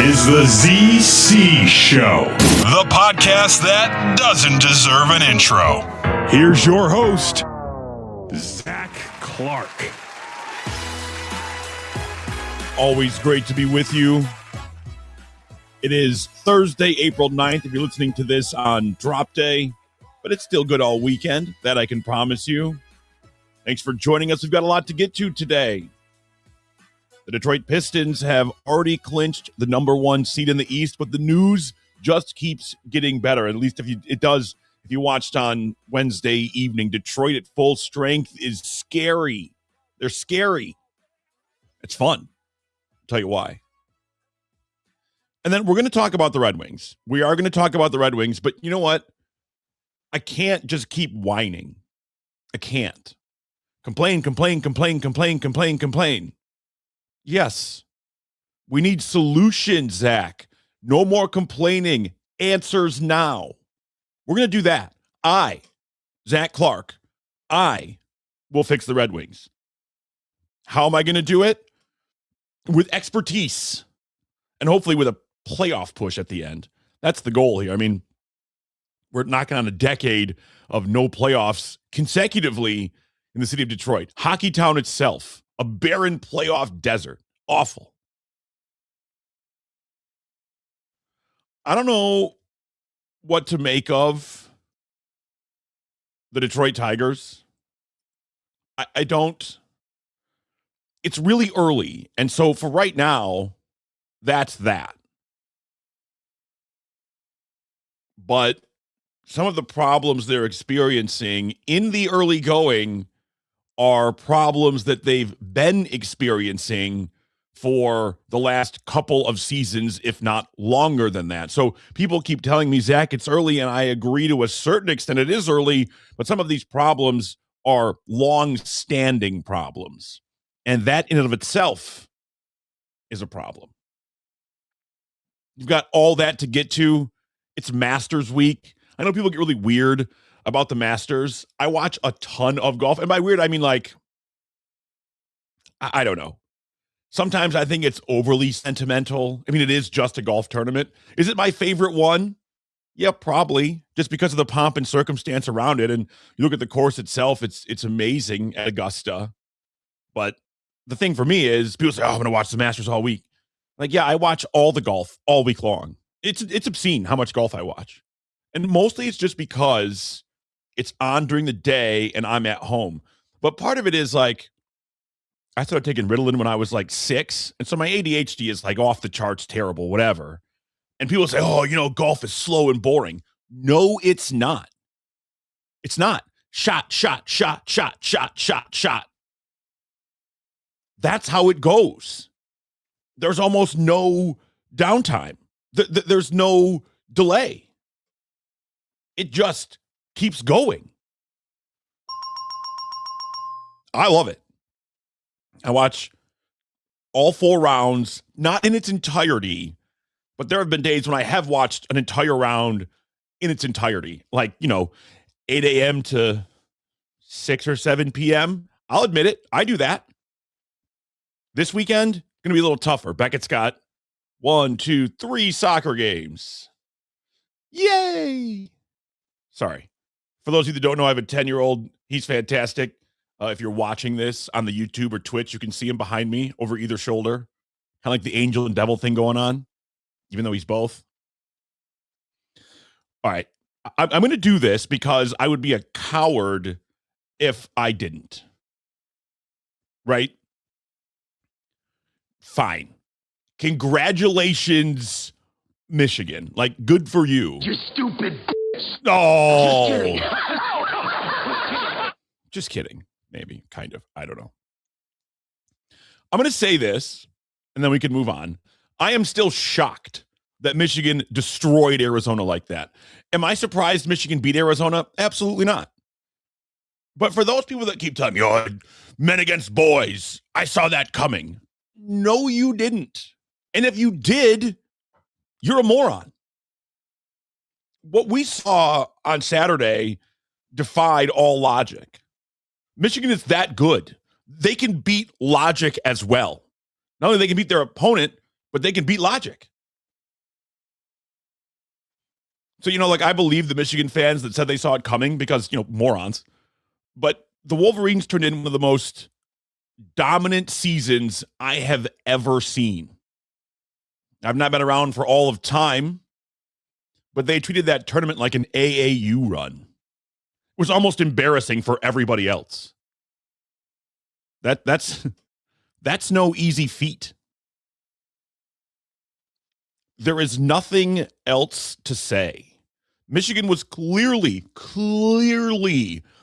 is the ZC Show, the podcast that doesn't deserve an intro. Here's your host, Zach Clark. Always great to be with you. It is Thursday, April 9th, if you're listening to this on drop day, but it's still good all weekend, that I can promise you. Thanks for joining us. We've got a lot to get to today. The Detroit Pistons have already clinched the number one seed in the East, but the news just keeps getting better. At least if you watched on Wednesday evening. Detroit at full strength is scary. They're scary. It's fun. I'll tell you why. And then we're going to talk about the Red Wings. We are going to talk about the Red Wings, but you know what? I can't just keep whining. I can't. Complain. Yes, we need solutions, Zach. No more complaining. Answers now. We're going to do that. Zach Clark, I will fix the Red Wings. How am I going to do it? With expertise and hopefully with a playoff push at the end. That's the goal here. I mean, we're knocking on a decade of no playoffs consecutively in the city of Detroit. Hockey town itself. A barren playoff desert. Awful. I don't know what to make of the Detroit Tigers. I don't. It's really early. And so for right now, that's that. But some of the problems they're experiencing in the early going are problems that they've been experiencing for the last couple of seasons, if not longer than that. So people keep telling me, Zach, it's early, and I agree to a certain extent. It is early, but some of these problems are long-standing problems. And that in and of itself is a problem. You've got all that to get to. It's Masters week. I know people get really weird about the Masters. I watch a ton of golf. And by weird, I mean like, I don't know. Sometimes I think it's overly sentimental. I mean, it is just a golf tournament. Is it my favorite one? Yeah, probably. Just because of the pomp and circumstance around it. And you look at the course itself, it's amazing at Augusta. But the thing for me is people say, oh, I'm going to watch the Masters all week. Like, yeah, I watch all the golf all week long. It's obscene how much golf I watch. And mostly it's just because it's on during the day and I'm at home. But part of it is like, I started taking Ritalin when I was like 6. And so my ADHD is like off the charts, terrible, whatever. And people say, oh, golf is slow and boring. No, it's not. It's not. Shot. That's how it goes. There's almost no downtime. There's no delay. It just keeps going. I love it. I watch all 4 rounds, not in its entirety, but there have been days when I have watched an entire round in its entirety, like, 8 a.m. to 6 or 7 p.m. I'll admit it. I do that. This weekend, going to be a little tougher. Beckett's got 1, 2, 3 soccer games. Yay! Sorry. For those of you that don't know, I have a 10-year-old. He's fantastic. If you're watching this on the YouTube or Twitch, you can see him behind me over either shoulder. Kind of like the angel and devil thing going on, even though he's both. All right. I'm going to do this because I would be a coward if I didn't. Right? Fine. Congratulations, Michigan. Like, good for you. You stupid bitch. Oh. Just kidding. Just kidding. Maybe, kind of. I don't know. I'm going to say this, and then we can move on. I am still shocked that Michigan destroyed Arizona like that. Am I surprised Michigan beat Arizona? Absolutely not. But for those people that keep telling me, oh, men against boys, I saw that coming. No, you didn't. And if you did, you're a moron. What we saw on Saturday defied all logic. Michigan is that good. They can beat logic as well. Not only they can beat their opponent, but they can beat logic. So, like I believe the Michigan fans that said they saw it coming because, morons. But the Wolverines turned in one of the most dominant seasons I have ever seen. I've not been around for all of time, but they treated that tournament like an AAU run. It was almost embarrassing for everybody else. That's no easy feat. There is nothing else to say. Michigan was clearly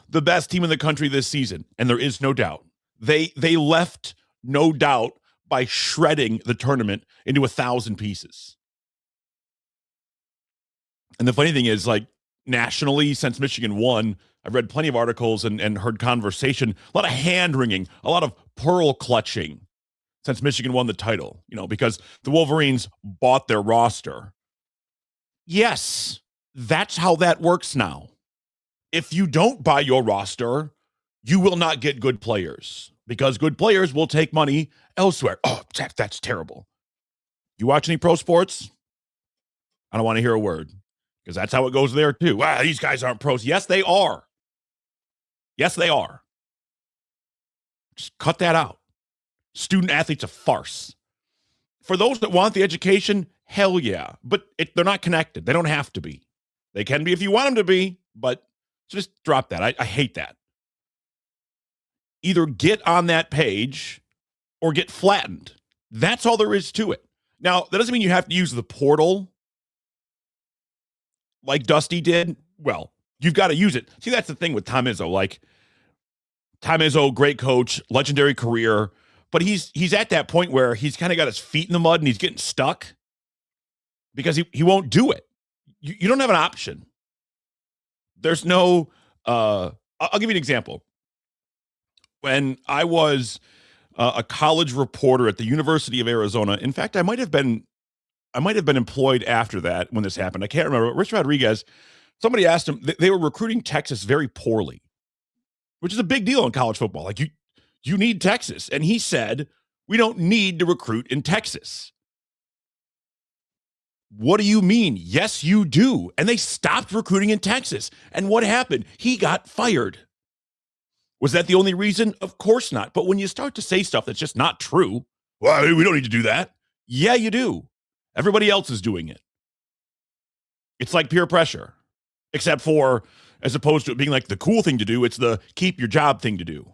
the best team in the country this season, and there is no doubt. They left no doubt by shredding the tournament into 1,000 pieces. And the funny thing is, like, nationally, since Michigan won, I've read plenty of articles and heard conversation, a lot of hand-wringing, a lot of pearl clutching since Michigan won the title, because the Wolverines bought their roster. Yes, that's how that works now. If you don't buy your roster, you will not get good players because good players will take money elsewhere. Oh, that's terrible. You watch any pro sports? I don't want to hear a word because that's how it goes there too. Wow, these guys aren't pros. Yes, they are. Yes, they are. Just cut that out. Student athlete's a farce. For those that want the education, hell yeah. But they're not connected. They don't have to be. They can be if you want them to be, but just drop that. I hate that. Either get on that page or get flattened. That's all there is to it. Now, that doesn't mean you have to use the portal like Dusty did. Well, you've got to use it. See, that's the thing with Tom Izzo. Like, Tom Izzo, great coach, legendary career, but he's at that point where he's kind of got his feet in the mud and he's getting stuck because he won't do it. You don't have an option. There's no, I'll give you an example. When I was a college reporter at the University of Arizona, in fact, I might have been employed after that when this happened. I can't remember. Rich Rodriguez, somebody asked him, they were recruiting Texas very poorly, which is a big deal in college football. Like you need Texas. And he said, we don't need to recruit in Texas. What do you mean? Yes, you do. And they stopped recruiting in Texas. And what happened? He got fired. Was that the only reason? Of course not. But when you start to say stuff that's just not true, well, we don't need to do that. Yeah, you do. Everybody else is doing it. It's like peer pressure, except for, as opposed to it being like the cool thing to do, it's the keep your job thing to do.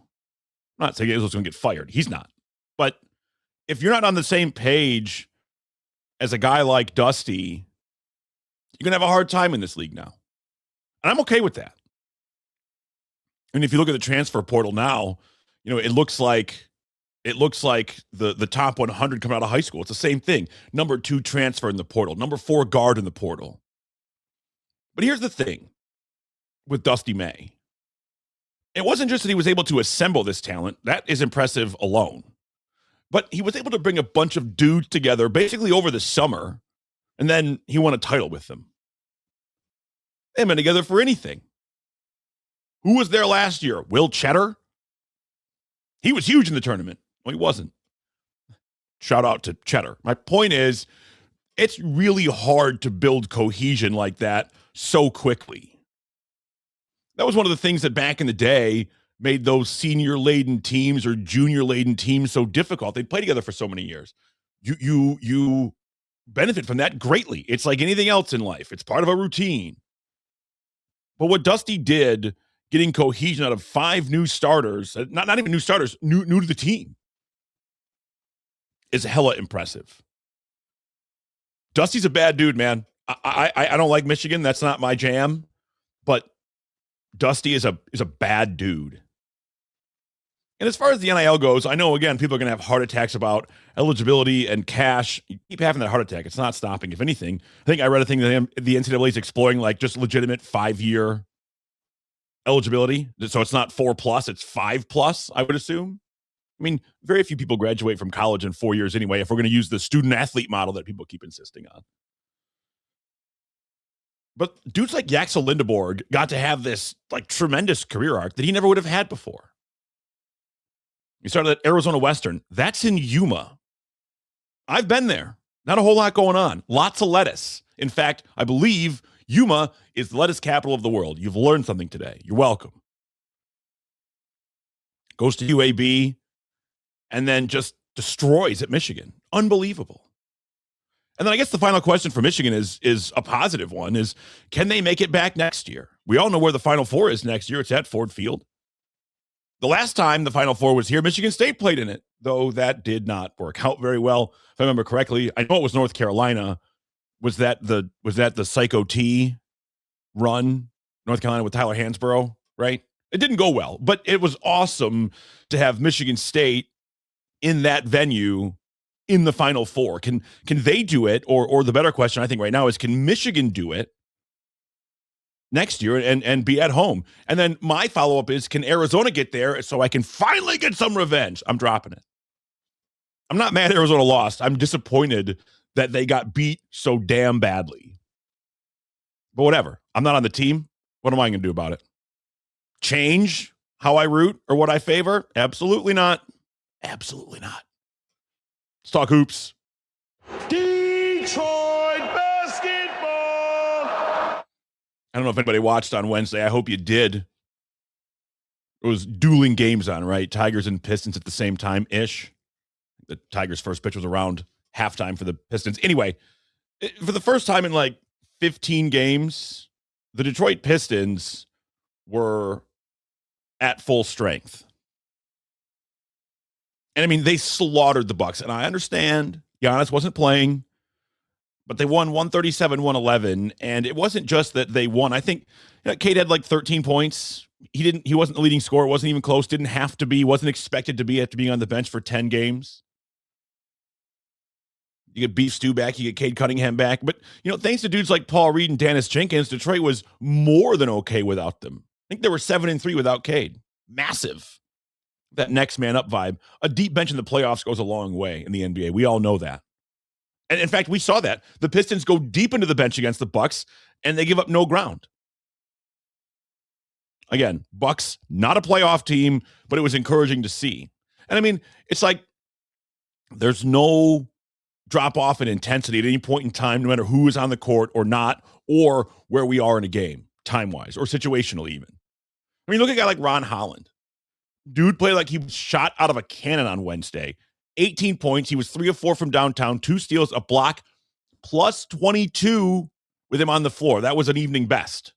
I'm not saying Izzo's going to get fired. He's not. But if you're not on the same page as a guy like Dusty, you're going to have a hard time in this league now. And I'm okay with that. And if you look at the transfer portal now, it looks like the top 100 coming out of high school. It's the same thing. Number 2 transfer in the portal. Number 4 guard in the portal. But here's the thing with Dusty May. It wasn't just that he was able to assemble this talent. That is impressive alone. But he was able to bring a bunch of dudes together basically over the summer, and then he won a title with them. They haven't been together for anything. Who was there last year? Will Cheddar? He was huge in the tournament. Well, he wasn't. Shout out to Cheddar. My point is, it's really hard to build cohesion like that so quickly. That was one of the things that back in the day made those senior-laden teams or junior-laden teams so difficult. They'd play together for so many years. You benefit from that greatly. It's like anything else in life. It's part of a routine. But what Dusty did, getting cohesion out of 5 new starters, not even new starters, new to the team, is hella impressive. Dusty's a bad dude, man. I don't like Michigan. That's not my jam. But Dusty is a bad dude. And as far as the NIL goes, I know, again, people are going to have heart attacks about eligibility and cash. You keep having that heart attack. It's not stopping. If anything, I think I read a thing that the NCAA is exploring, like, just legitimate 5-year eligibility. So it's not 4+, it's 5+, I would assume. I mean, very few people graduate from college in 4 years anyway, if we're going to use the student-athlete model that people keep insisting on. But dudes like Yaxel Lindeborg got to have this, like, tremendous career arc that he never would have had before. He started at Arizona Western. That's in Yuma. I've been there. Not a whole lot going on. Lots of lettuce. In fact, I believe Yuma is the lettuce capital of the world. You've learned something today. You're welcome. Goes to UAB and then just destroys at Michigan. Unbelievable. And then I guess the final question for Michigan is a positive one, is can they make it back next year? We all know where the Final Four is next year. It's at Ford Field. The last time the Final Four was here, Michigan State played in it, though that did not work out very well. If I remember correctly, I know it was North Carolina. Was that the Psycho T run, North Carolina with Tyler Hansborough, right? It didn't go well, but it was awesome to have Michigan State in that venue in the Final Four. Can they do it? Or the better question I think right now is, can Michigan do it next year and be at home? And then my follow-up is, can Arizona get there so I can finally get some revenge? I'm dropping it. I'm not mad Arizona lost. I'm disappointed that they got beat so damn badly. But whatever. I'm not on the team. What am I going to do about it? Change how I root or what I favor? Absolutely not. Absolutely not. Let's talk hoops. Detroit basketball. I don't know if anybody watched on Wednesday. I hope you did. It was dueling games on, right? Tigers and Pistons at the same time-ish. The Tigers' first pitch was around halftime for the Pistons. Anyway, for the first time in like 15 games, the Detroit Pistons were at full strength. And I mean, they slaughtered the Bucks. And I understand Giannis wasn't playing, but they won 137-111. And it wasn't just that they won. I think Cade had like 13 points. He wasn't the leading scorer. Wasn't even close. Didn't have to be. Wasn't expected to be after being on the bench for 10 games. You get Beef Stew back. You get Cade Cunningham back. But, thanks to dudes like Paul Reed and Dennis Jenkins, Detroit was more than okay without them. I think they were 7-3 without Cade. Massive. That next man up vibe. A deep bench in the playoffs goes a long way in the NBA. We all know that. And in fact, we saw that. The Pistons go deep into the bench against the Bucks, and they give up no ground. Again, Bucks, not a playoff team, but it was encouraging to see. And I mean, it's like there's no drop off in intensity at any point in time, no matter who is on the court or not, or where we are in a game, time-wise, or situational even. I mean, look at a guy like Ron Holland. Dude played like he was shot out of a cannon on Wednesday. 18 points. He was 3 of 4 from downtown, 2 steals, a block, plus 22 with him on the floor. That was an evening best.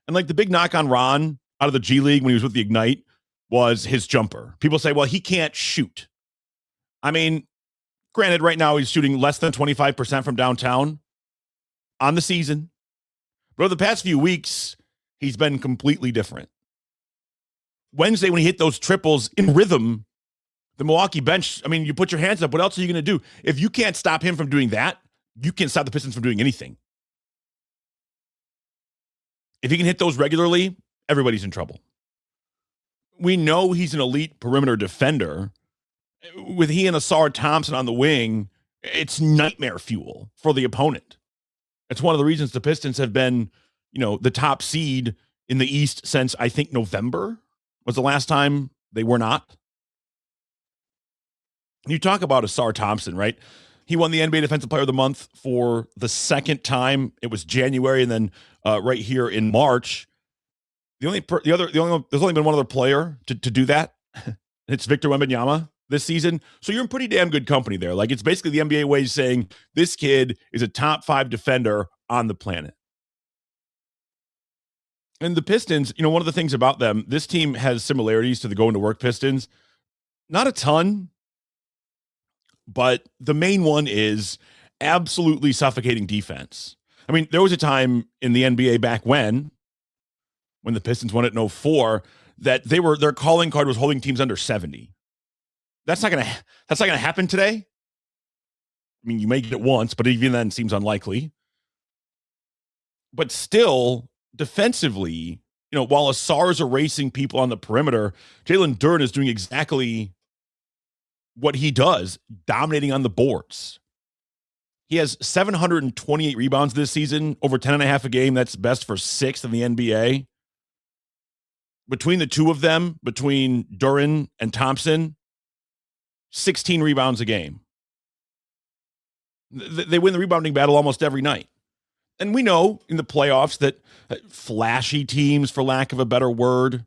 And like the big knock on Ron out of the G League when he was with the Ignite was his jumper. People say, well, he can't shoot. I mean, granted, right now he's shooting less than 25% from downtown on the season. But over the past few weeks, he's been completely different. Wednesday, when he hit those triples in rhythm, the Milwaukee bench, I mean, you put your hands up. What else are you going to do? If you can't stop him from doing that, you can't stop the Pistons from doing anything. If he can hit those regularly, everybody's in trouble. We know he's an elite perimeter defender. With he and Asar Thompson on the wing, it's nightmare fuel for the opponent. It's one of the reasons the Pistons have been, the top seed in the East since, I think, November was the last time they were not. You talk about Asar Thompson, right? He won the NBA Defensive Player of the Month for the second time. It was January, and then right here in March. There's only been one other player to do that. It's Victor Wembanyama this season. So you're in pretty damn good company there. Like, it's basically the NBA way saying this kid is a top 5 defender on the planet. And the Pistons, one of the things about them, this team has similarities to the going to work Pistons. Not a ton, but the main one is absolutely suffocating defense. I mean, there was a time in the NBA back when the Pistons won it in 04, that their calling card was holding teams under 70. That's not gonna happen today. I mean, you may get it once, but even then seems unlikely. But still, defensively, while Asar is erasing people on the perimeter, Jalen Duren is doing exactly what he does, dominating on the boards. He has 728 rebounds this season, over 10.5 a game. That's best for 6th in the NBA. Between the two of them, between Duren and Thompson, 16 rebounds a game. They win the rebounding battle almost every night. And we know in the playoffs that flashy teams, for lack of a better word,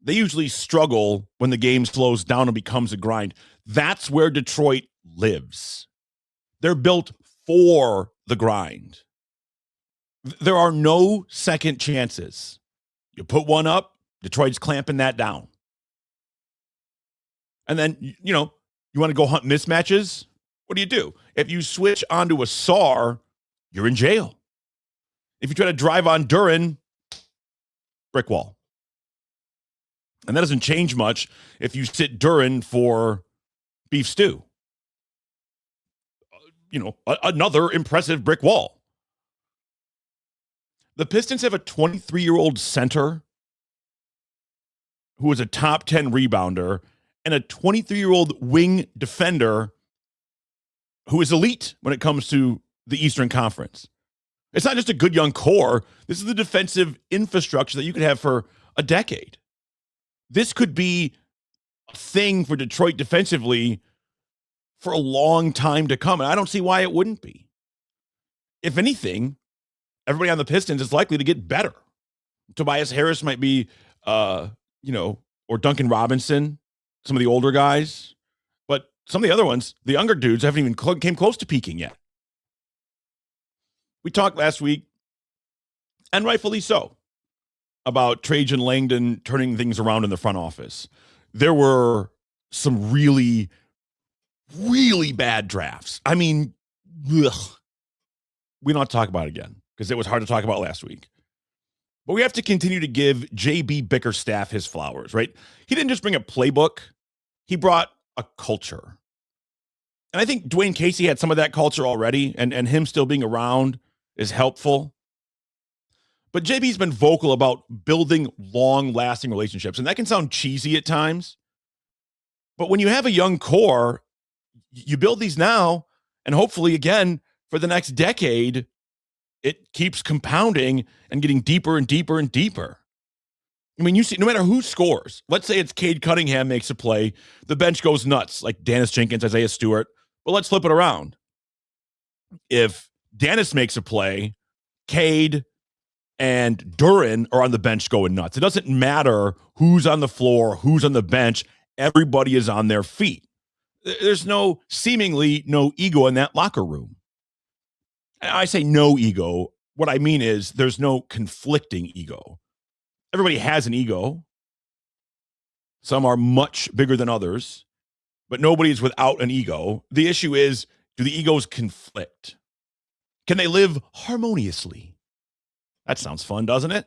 they usually struggle when the game slows down and becomes a grind. That's where Detroit lives. They're built for the grind. There are no second chances. You put one up, Detroit's clamping that down. And then, you want to go hunt mismatches? What do? If you switch onto a SAR, you're in jail. If you try to drive on Duren, brick wall. And that doesn't change much if you sit Duren for beef stew. Another impressive brick wall. The Pistons have a 23-year-old center who is a top 10 rebounder and a 23-year-old wing defender who is elite when it comes to the Eastern Conference. It's not just a good young core. This is the defensive infrastructure that you could have for a decade. This could be a thing for Detroit defensively for a long time to come. And I don't see why it wouldn't be. If anything, everybody on the Pistons is likely to get better. Tobias Harris might be, or Duncan Robinson, some of the older guys. But some of the other ones, the younger dudes, haven't even came close to peaking yet. We talked last week, and rightfully so, about Trajan Langdon turning things around in the front office. There were some really, really bad drafts. I mean, we don't have to talk about it again because it was hard to talk about last week. But we have to continue to give JB Bickerstaff his flowers, right? He didn't just bring a playbook. He brought a culture. And I think Dwayne Casey had some of that culture already, and him still being around is helpful. But JB's been vocal about building long-lasting relationships, and that can sound cheesy at times. But when you have a young core, you build these now, and hopefully, again, for the next decade, it keeps compounding and getting deeper and deeper and deeper. I mean, you see, no matter who scores, let's say it's Cade Cunningham makes a play, the bench goes nuts, like Dennis Jenkins, Isaiah Stewart. But let's flip it around. If Dennis makes a play, Cade and Duren are on the bench going nuts. It doesn't matter who's on the floor, who's on the bench. Everybody is on their feet. There's seemingly no ego in that locker room. I say no ego. What I mean is there's no conflicting ego. Everybody has an ego. Some are much bigger than others, but nobody is without an ego. The issue is, do the egos conflict? Can they live harmoniously? That sounds fun, doesn't it?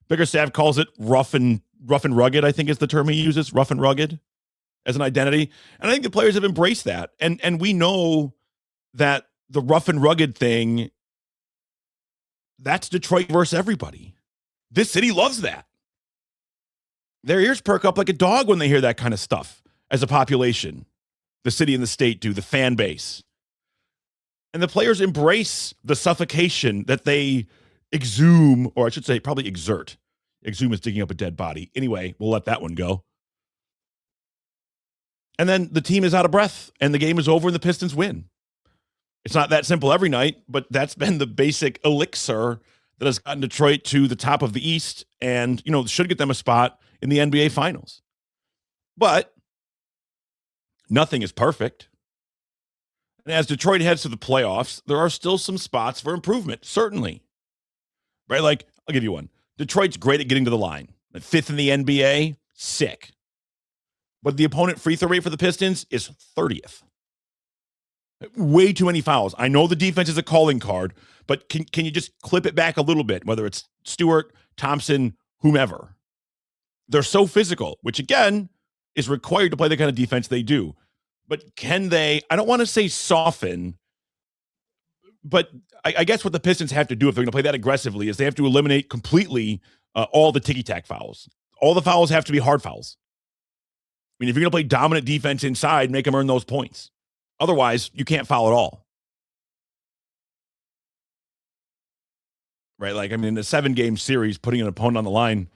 Bickerstaff calls it rough and rugged, I think is the term he uses, rough and rugged as an identity. And I think the players have embraced that. And we know that the rough and rugged thing, that's Detroit versus everybody. This city loves that. Their ears perk up like a dog when they hear that kind of stuff as a population. The city and the state do, the fan base. And the players embrace the suffocation that they exhume, or I should say probably exert. Exhume is digging up a dead body. Anyway, we'll let that one go. And then the team is out of breath and the game is over and the Pistons win. It's not that simple every night, but that's been the basic elixir that has gotten Detroit to the top of the East and, should get them a spot in the NBA Finals. But nothing is perfect. And as Detroit heads to the playoffs, there are still some spots for improvement, certainly. Right? Like, I'll give you one. Detroit's great at getting to the line. Like 5th in the NBA, sick. But the opponent free throw rate for the Pistons is 30th. Way too many fouls. I know the defense is a calling card, but can you just clip it back a little bit, whether it's Stewart, Thompson, whomever? They're so physical, which again is required to play the kind of defense they do. But can they, I don't want to say soften, but I guess what the Pistons have to do if they're going to play that aggressively is they have to eliminate completely all the ticky-tack fouls. All the fouls have to be hard fouls. I mean, if you're going to play dominant defense inside, make them earn those points. Otherwise, you can't foul at all. Right? Like, I mean, in a 7-game series, putting an opponent on the line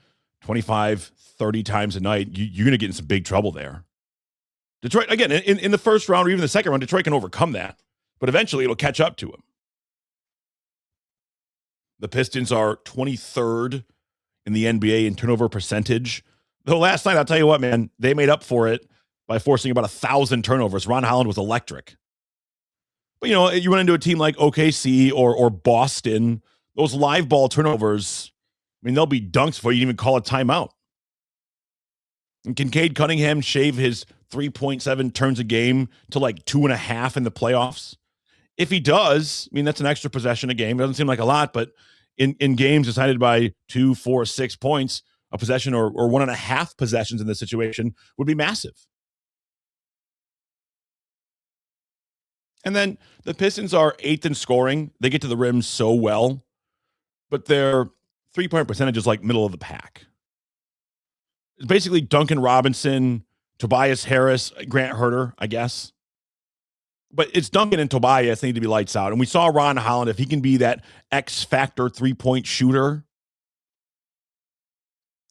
25, 30 times a night, you're going to get in some big trouble there. Detroit, again, in the first round or even the second round, Detroit can overcome that. But eventually, it'll catch up to him. The Pistons are 23rd in the NBA in turnover percentage. Though last night, I'll tell you what, man, they made up for it by forcing about 1,000 turnovers. Ron Holland was electric. But, you run into a team like OKC or Boston, those live ball turnovers, they'll be dunks before you even call a timeout. And can Cade Cunningham shave his 3.7 turns a game to like 2.5 in the playoffs? If he does, that's an extra possession a game. It doesn't seem like a lot, but in games decided by 2, 4, 6 points, a possession or 1.5 possessions in this situation would be massive. And then the Pistons are 8th in scoring. They get to the rim so well, but their three-point percentage is like middle of the pack. It's basically Duncan Robinson, Tobias Harris, Grant Herter, I guess. But it's Duncan and Tobias need to be lights out. And we saw Ron Holland, if he can be that X-factor three-point shooter.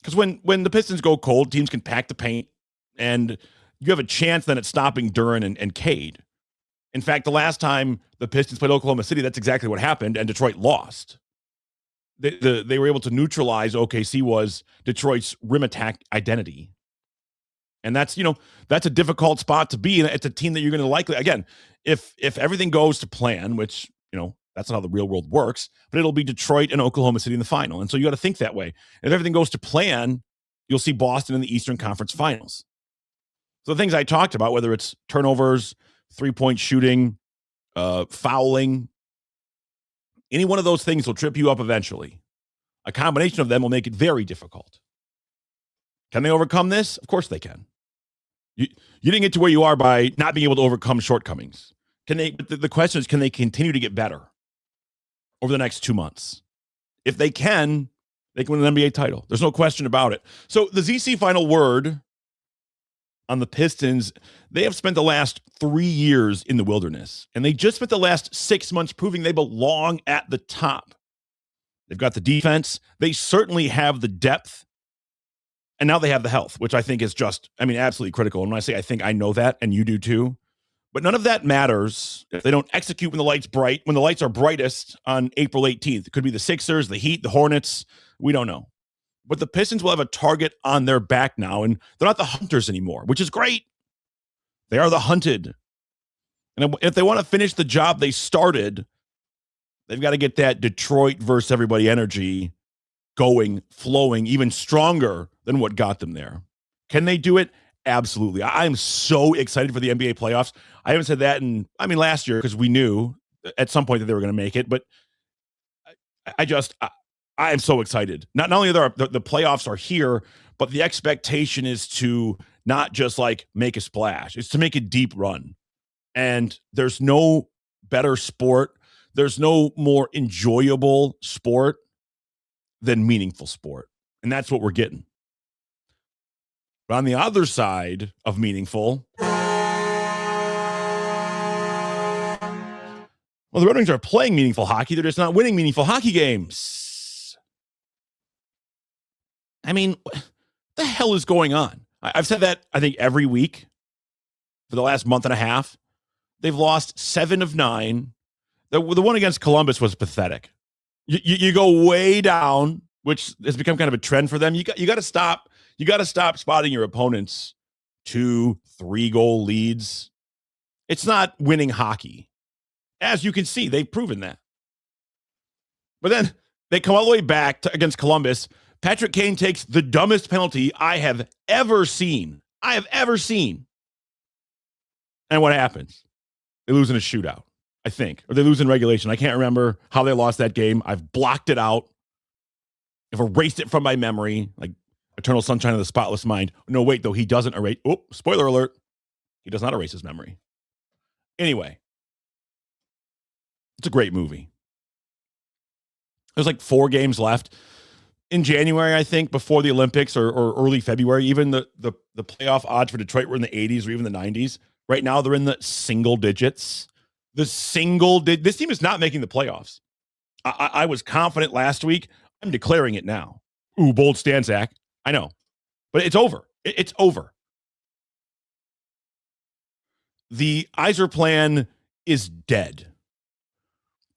Because when the Pistons go cold, teams can pack the paint, and you have a chance then at stopping Duren and Cade. In fact, the last time the Pistons played Oklahoma City, that's exactly what happened, and Detroit lost. They were able to neutralize OKC was Detroit's rim attack identity. And that's a difficult spot to be. And it's a team that you're going to likely, again, if everything goes to plan, which, that's not how the real world works, but it'll be Detroit and Oklahoma City in the final. And so you got to think that way. If everything goes to plan, you'll see Boston in the Eastern Conference Finals. So the things I talked about, whether it's turnovers, three-point shooting, fouling, any one of those things will trip you up eventually. A combination of them will make it very difficult. Can they overcome this? Of course they can. You didn't get to where you are by not being able to overcome shortcomings. Can they? The question is, can they continue to get better over the next 2 months? If they can win an NBA title. There's no question about it. So the ZC final word on the Pistons, they have spent the last 3 years in the wilderness, and they just spent the last 6 months proving they belong at the top. They've got the defense. They certainly have the depth. And now they have the health, which I think is just, absolutely critical. And when I say I think, I know that, and you do too. But none of that matters if they don't execute when the lights are brightest on April 18th. It could be the Sixers, the Heat, the Hornets. We don't know. But the Pistons will have a target on their back now, and they're not the hunters anymore, which is great. They are the hunted. And if they want to finish the job they started, they've got to get that Detroit versus everybody energy going, flowing, even stronger than what got them there. Can they do it? Absolutely. I'm so excited for the NBA playoffs. I haven't said that last year because we knew at some point that they were going to make it, but I am so excited. Not only are the playoffs are here, but the expectation is to not just like make a splash. It's to make a deep run. And there's no better sport. There's no more enjoyable sport than meaningful sport. And that's what we're getting. But on the other side of meaningful, well, the Red Wings are playing meaningful hockey. They're just not winning meaningful hockey games. What the hell is going on? I've said that, I think, every week for the last month and a half. They've lost 7 of 9. The one against Columbus was pathetic. You go way down, which has become kind of a trend for them. You got to stop. You got to stop spotting your opponents 2, 3 goal leads. It's not winning hockey. As you can see, they've proven that. But then they come all the way back against Columbus. Patrick Kane takes the dumbest penalty I have ever seen. And what happens? They lose in a shootout, I think. Or they lose in regulation. I can't remember how they lost that game. I've blocked it out. I've erased it from my memory. Like Eternal Sunshine of the Spotless Mind. No, wait, though. He doesn't erase. Oh, spoiler alert. He does not erase his memory. Anyway. It's a great movie. There's like 4 games left. In January, I think, before the Olympics or early February, even the playoff odds for Detroit were in the 80s or even the 90s. Right now, they're in the single digits. This team is not making the playoffs. I was confident last week. I'm declaring it now. Ooh, bold stance, Zach. I know. But it's over. It's over. The Yzerplan is dead.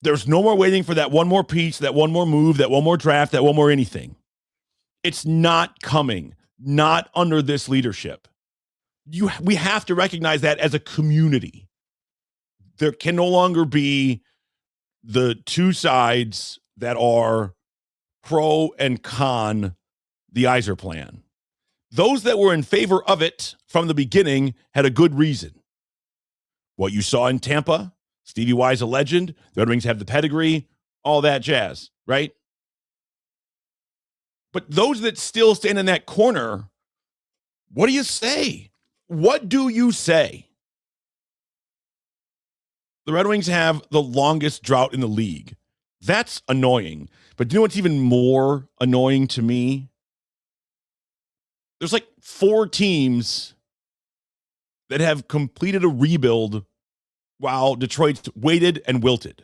There's no more waiting for that one more piece, that one more move, that one more draft, that one more anything. It's not coming, not under this leadership. We have to recognize that as a community. There can no longer be the two sides that are pro and con the Yzerplan. Those that were in favor of it from the beginning had a good reason. What you saw in Tampa, Stevie Y's a legend, the Red Wings have the pedigree, all that jazz, right? But those that still stand in that corner, what do you say? What do you say? The Red Wings have the longest drought in the league. That's annoying. But do you know what's even more annoying to me? There's like 4 teams that have completed a rebuild while Detroit's waited and wilted.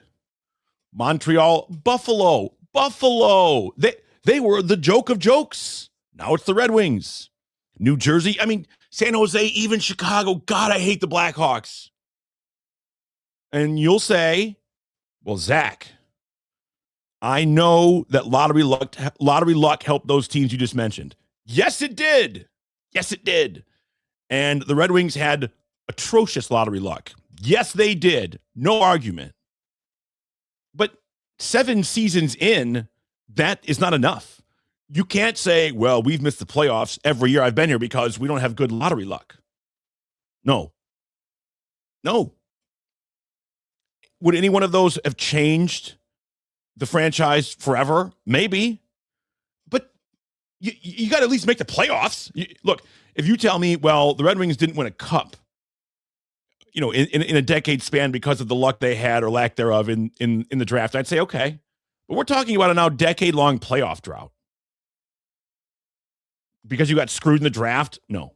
Montreal, Buffalo. They were the joke of jokes. Now it's the Red Wings. New Jersey, San Jose, even Chicago. God, I hate the Blackhawks. And you'll say, well, Zach, I know that lottery luck helped those teams you just mentioned. Yes, it did. And the Red Wings had atrocious lottery luck. Yes, they did. No argument. But 7 seasons in, that is not enough. You can't say, well, we've missed the playoffs every year I've been here because we don't have good lottery luck. No. Would any one of those have changed the franchise forever? Maybe. But you got to at least make the playoffs. Look, if you tell me, well, the Red Wings didn't win a cup, in a decade span because of the luck they had or lack thereof in the draft, I'd say, okay. But we're talking about a now decade-long playoff drought. Because you got screwed in the draft? No.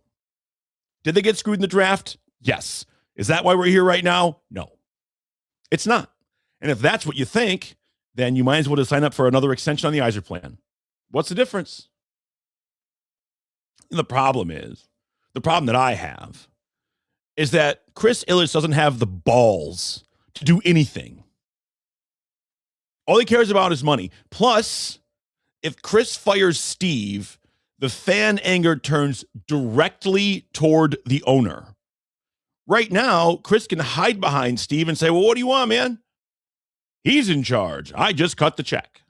Did they get screwed in the draft? Yes. Is that why we're here right now? No. It's not. And if that's what you think, then you might as well just sign up for another extension on the Yzerplan. What's the difference? And the problem that I have is that Chris Ilitch doesn't have the balls to do anything. All he cares about is money. Plus, if Chris fires Steve, the fan anger turns directly toward the owner. Right now, Chris can hide behind Steve and say, well, what do you want, man? He's in charge. I just cut the check.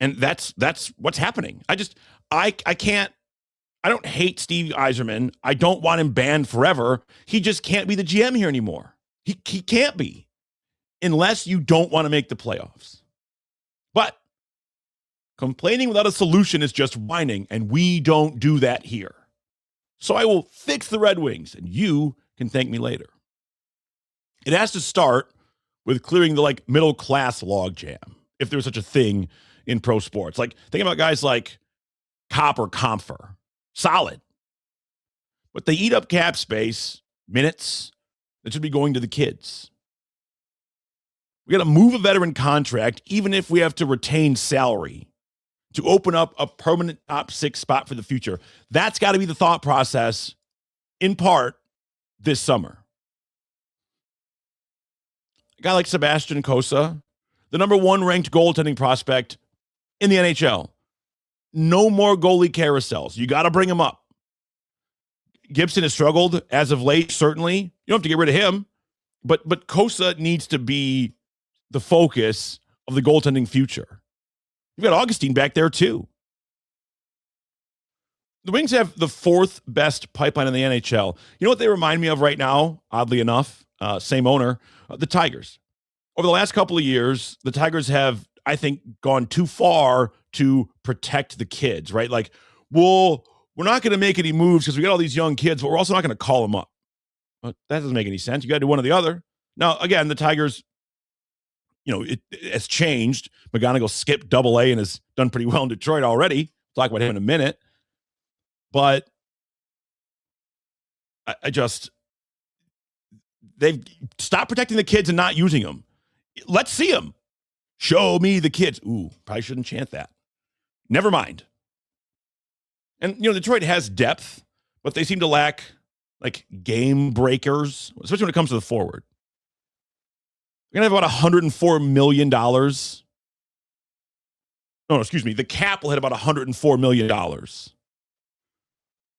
And that's what's happening. I don't hate Steve Yzerman. I don't want him banned forever. He just can't be the GM here anymore. He can't be unless you don't want to make the playoffs. But complaining without a solution is just whining, and we don't do that here. So I will fix the Red Wings, and you can thank me later. It has to start with clearing the middle class logjam, if there's such a thing in pro sports. Think about guys like Kopp or Comfer. Solid. But they eat up cap space, minutes that should be going to the kids. We got to move a veteran contract, even if we have to retain salary, to open up a permanent top 6 spot for the future. That's got to be the thought process, in part, this summer. A guy like Sebastian Cossa, the number 1 ranked goaltending prospect in the NHL. No more goalie carousels. You got to bring him up. Gibson has struggled as of late, certainly. You don't have to get rid of him. But Cossa needs to be the focus of the goaltending future. You've got Augustine back there, too. The Wings have the 4th best pipeline in the NHL. You know what they remind me of right now, oddly enough? Same owner, the Tigers. Over the last couple of years, the Tigers have, I think, gone too far to protect the kids, right? Well, we're not going to make any moves because we got all these young kids, but we're also not going to call them up. Well, that doesn't make any sense. You got to do one or the other. Now, again, the Tigers, it has changed. McGonigal skipped AA and has done pretty well in Detroit already. We'll talk about him in a minute. But they've stopped protecting the kids and not using them. Let's see them. Show me the kids. Ooh, probably shouldn't chant that. Never mind. And, Detroit has depth, but they seem to lack like game breakers, especially when it comes to the forward. We're going to have about $104 million. No, excuse me. The cap will hit about $104 million.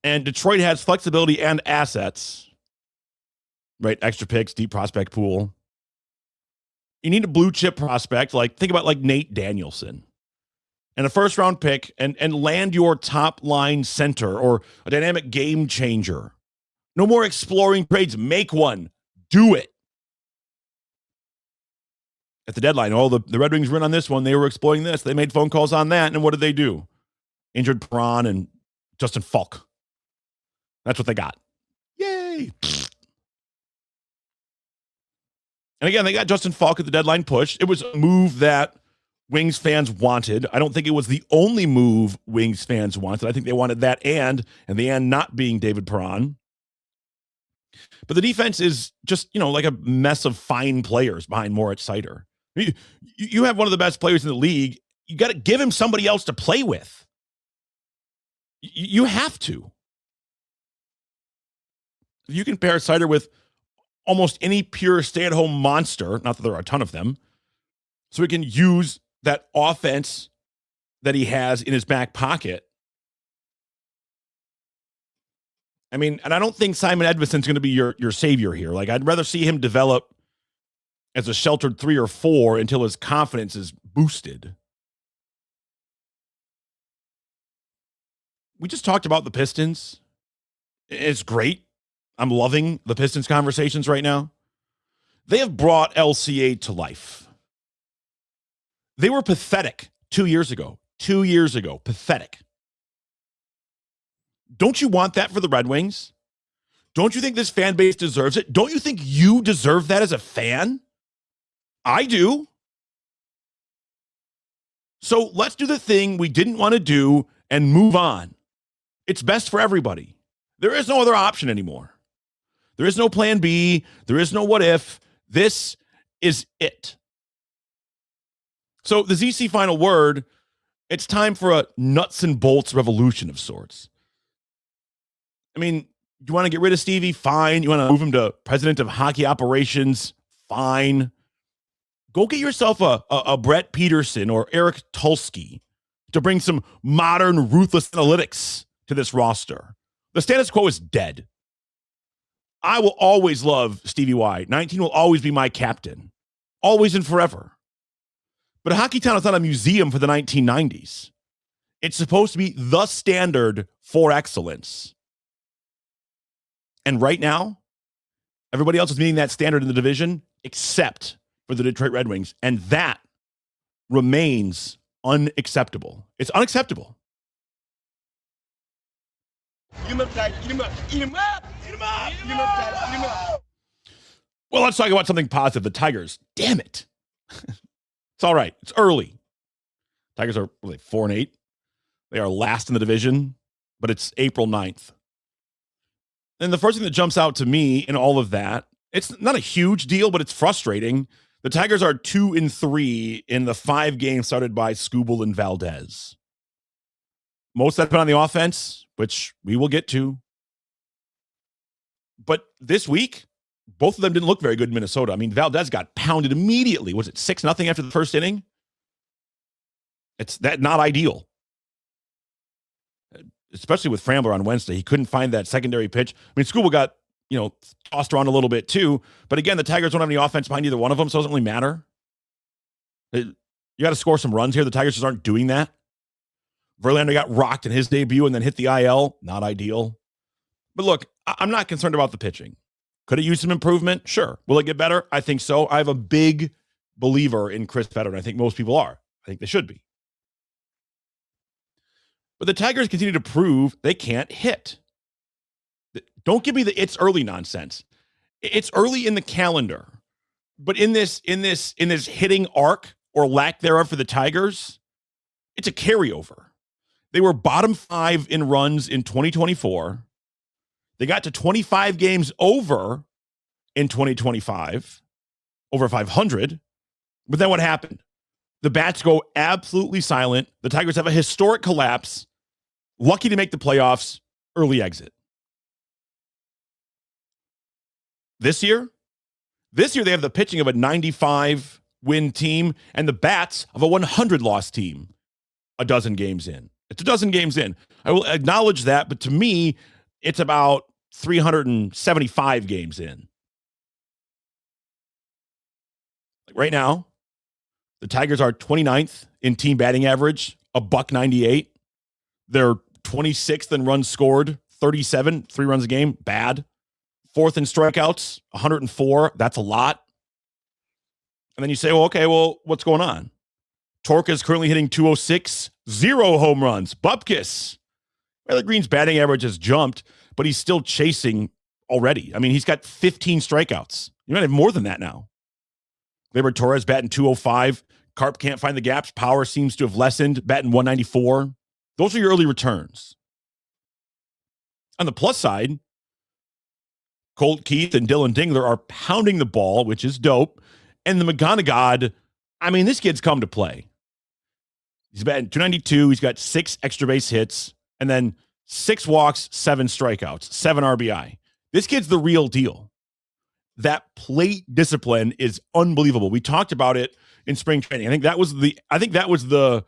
And Detroit has flexibility and assets, right? Extra picks, deep prospect pool. You need a blue chip prospect, think about like Nate Danielson, and a first round pick, and land your top line center or a dynamic game changer. No more exploring trades. Make one. Do it. At the deadline, the Red Wings were in on this one. They were exploring this. They made phone calls on that. And what did they do? Injured Perron and Justin Falk. That's what they got. Yay. And again, they got Justin Falk at the deadline push. It was a move that Wings fans wanted. I don't think it was the only move Wings fans wanted. I think they wanted that and the and not being David Perron. But the defense is just, like a mess of fine players behind Moritz Seider. You have one of the best players in the league. You got to give him somebody else to play with. You have to. If you compare Seider with almost any pure stay-at-home monster, not that there are a ton of them, so he can use that offense that he has in his back pocket. I mean, and I don't think Simon Edvinson's going to be your savior here. I'd rather see him develop as a sheltered 3 or 4 until his confidence is boosted. We just talked about the Pistons. It's great. I'm loving the Pistons conversations right now. They have brought LCA to life. They were pathetic 2 years ago. 2 years ago, pathetic. Don't you want that for the Red Wings? Don't you think this fan base deserves it? Don't you think you deserve that as a fan? I do. So let's do the thing we didn't want to do and move on. It's best for everybody. There is no other option anymore. There is no plan B. There is no what if. This is it. So the ZC final word, it's time for a nuts and bolts revolution of sorts. I mean, you want to get rid of Stevie? Fine. You want to move him to president of hockey operations? Fine. Go get yourself a Brett Peterson or Eric Tulsky to bring some modern, ruthless analytics to this roster. The status quo is dead. I will always love Stevie Y. 19 will always be my captain. Always and forever. But Hockeytown is not a museum for the 1990s. It's supposed to be the standard for excellence. And right now, everybody else is meeting that standard in the division except for the Detroit Red Wings. And that remains unacceptable. It's unacceptable. Well, let's talk about something positive. The Tigers. Damn it. It's all right. It's early. Tigers are 4-8. They are last in the division, but it's April 9th. And the first thing that jumps out to me in all of that, it's not a huge deal, but it's frustrating. The Tigers are 2-3 in the 5 games started by Skubal and Valdez. Most of that's been on the offense, which we will get to. But this week, both of them didn't look very good in Minnesota. I mean, Valdez got pounded immediately. Was it 6-0 after the first inning? It's that not ideal. Especially with Frambler on Wednesday. He couldn't find that secondary pitch. I mean, Skubal got, tossed around a little bit too. But again, the Tigers don't have any offense behind either one of them, so it doesn't really matter. You got to score some runs here. The Tigers just aren't doing that. Verlander got rocked in his debut and then hit the IL. Not ideal. But look, I'm not concerned about the pitching. Could it use some improvement? Sure. Will it get better? I think so. I have a big believer in Chris Vetter, and I think most people are. I think they should be. But the Tigers continue to prove they can't hit. Don't give me the it's early nonsense. It's early in the calendar. But in this hitting arc or lack thereof for the Tigers, it's a carryover. They were bottom 5 in runs in 2024. They got to 25 games over in 2025, over 500. But then what happened? The bats go absolutely silent. The Tigers have a historic collapse. Lucky to make the playoffs, early exit. This year they have the pitching of a 95 win team and the bats of a 100 loss team. A dozen games in. It's a dozen games in. I will acknowledge that, but to me, it's about 375 games in. Like right now, the Tigers are 29th in team batting average, a $198. They're 26th in runs scored, 37, 3 runs a game, bad. 4th in strikeouts, 104. That's a lot. And then you say, well, okay, what's going on? Torque is currently hitting 206, 0 home runs. Bupkis. Riley Green's batting average has jumped, but he's still chasing already. I mean, he's got 15 strikeouts. You might have more than that now. Gleyber Torres batting 205. Carp can't find the gaps. Power seems to have lessened, batting 194. Those are your early returns. On the plus side, Colt Keith and Dylan Dingler are pounding the ball, which is dope. And the McGonagall, I mean, this kid's come to play. He's batting 292. He's got 6 extra base hits and then 6 walks, 7 strikeouts, 7 RBI. This kid's the real deal. That plate discipline is unbelievable. We talked about it in spring training. I think that was the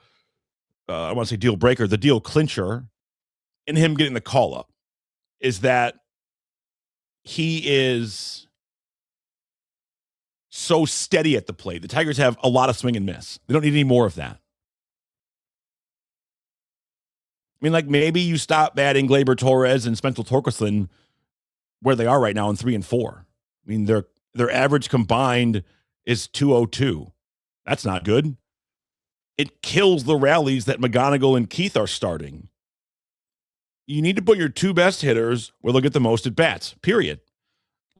I want to say deal breaker, the deal clincher in him getting the call up is that he is so steady at the plate. The Tigers have a lot of swing and miss. They don't need any more of that. I mean, like maybe you stop batting Gleyber Torres and Spencer Torkelson where they are right now in 3 and 4. I mean, their average combined is 202. That's not good. It kills the rallies that McGonagall and Keith are starting. You need to put your 2 best hitters where they'll get the most at bats, period.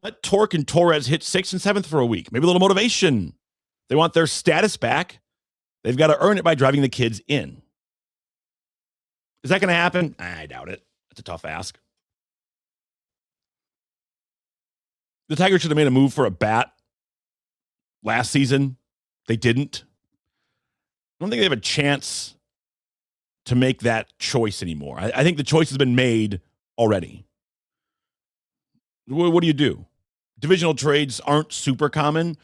Let Torque and Torres hit 6th and 7th for a week. Maybe a little motivation. They want their status back. They've got to earn it by driving the kids in. Is that going to happen? I doubt it. That's a tough ask. The Tigers should have made a move for a bat last season. They didn't. I don't think they have a chance to make that choice anymore. I think the choice has been made already. What do you do? Divisional trades aren't super common.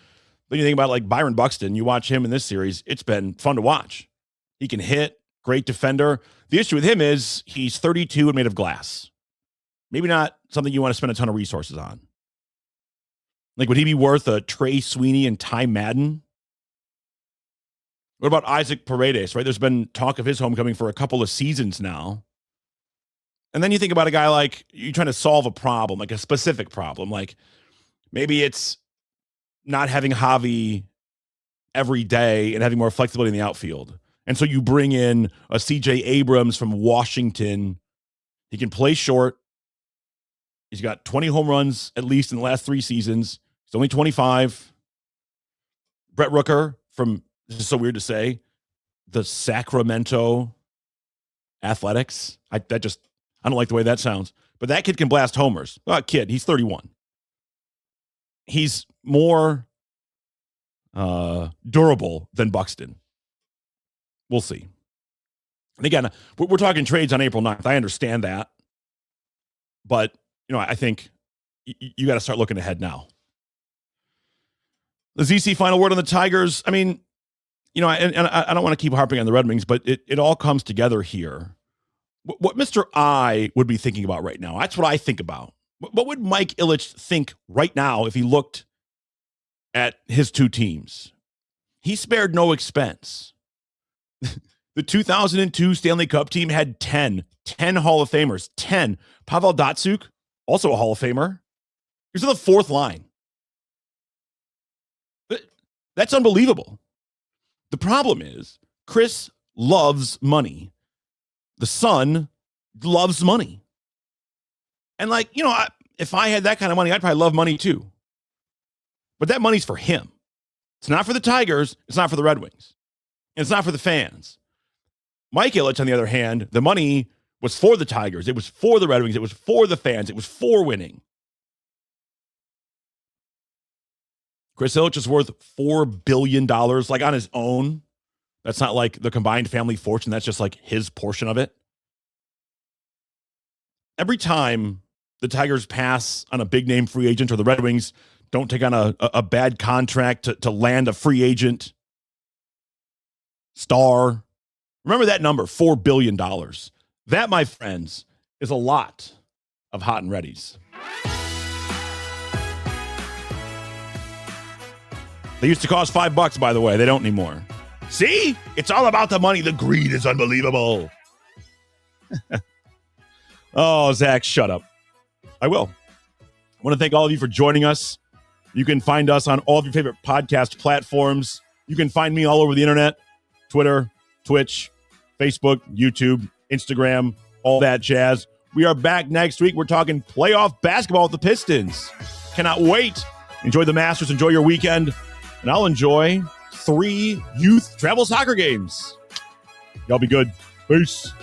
But you think about like Byron Buxton, you watch him in this series, it's been fun to watch. He can hit, great defender. The issue with him is he's 32 and made of glass. Maybe not something you want to spend a ton of resources on. Like, would he be worth a Trey Sweeney and Ty Madden? What about Isaac Paredes, right? There's been talk of his homecoming for a couple of seasons now. And then you think about a guy like you're trying to solve a problem, like a specific problem. Like maybe it's not having Javi every day and having more flexibility in the outfield. And so you bring in a CJ Abrams from Washington. He can play short. He's got 20 home runs at least in the last 3 seasons. He's only 25. Brett Rooker from, this is so weird to say, the Sacramento Athletics. I don't like the way that sounds. But that kid can blast homers. Well, he's 31. He's more durable than Buxton. We'll see. And again, we're talking trades on April 9th. I understand that. But, I think you got to start looking ahead now. The ZC final word on the Tigers. I mean, I don't want to keep harping on the Red Wings, but it all comes together here. What Mr. I would be thinking about right now, that's what I think about. What would Mike Ilitch think right now if he looked at his 2 teams? He spared no expense. The 2002 Stanley Cup team had 10 Hall of Famers, 10. Pavel Datsyuk, also a Hall of Famer. He's on the 4th line. That's unbelievable. The problem is Chris loves money. The son loves money. And if I had that kind of money, I'd probably love money too. But that money's for him. It's not for the Tigers. It's not for the Red Wings. And it's not for the fans. Mike Ilitch, on the other hand, the money was for the Tigers. It was for the Red Wings. It was for the fans. It was for winning. Chris Ilitch is worth $4 billion, like on his own. That's not like the combined family fortune. That's just like his portion of it. Every time the Tigers pass on a big name free agent, or the Red Wings don't take on a bad contract to land a free agent star. Remember that number, $4 billion. That, my friends, is a lot of hot and readies. They used to cost $5, by the way. They don't anymore. See? It's all about the money. The greed is unbelievable. Oh, Zach, shut up. I will. I want to thank all of you for joining us. You can find us on all of your favorite podcast platforms. You can find me all over the internet, Twitter, Twitch, Facebook, YouTube, Instagram, all that jazz. We are back next week. We're talking playoff basketball with the Pistons. Cannot wait. Enjoy the Masters. Enjoy your weekend. And I'll enjoy 3 youth travel soccer games. Y'all be good. Peace.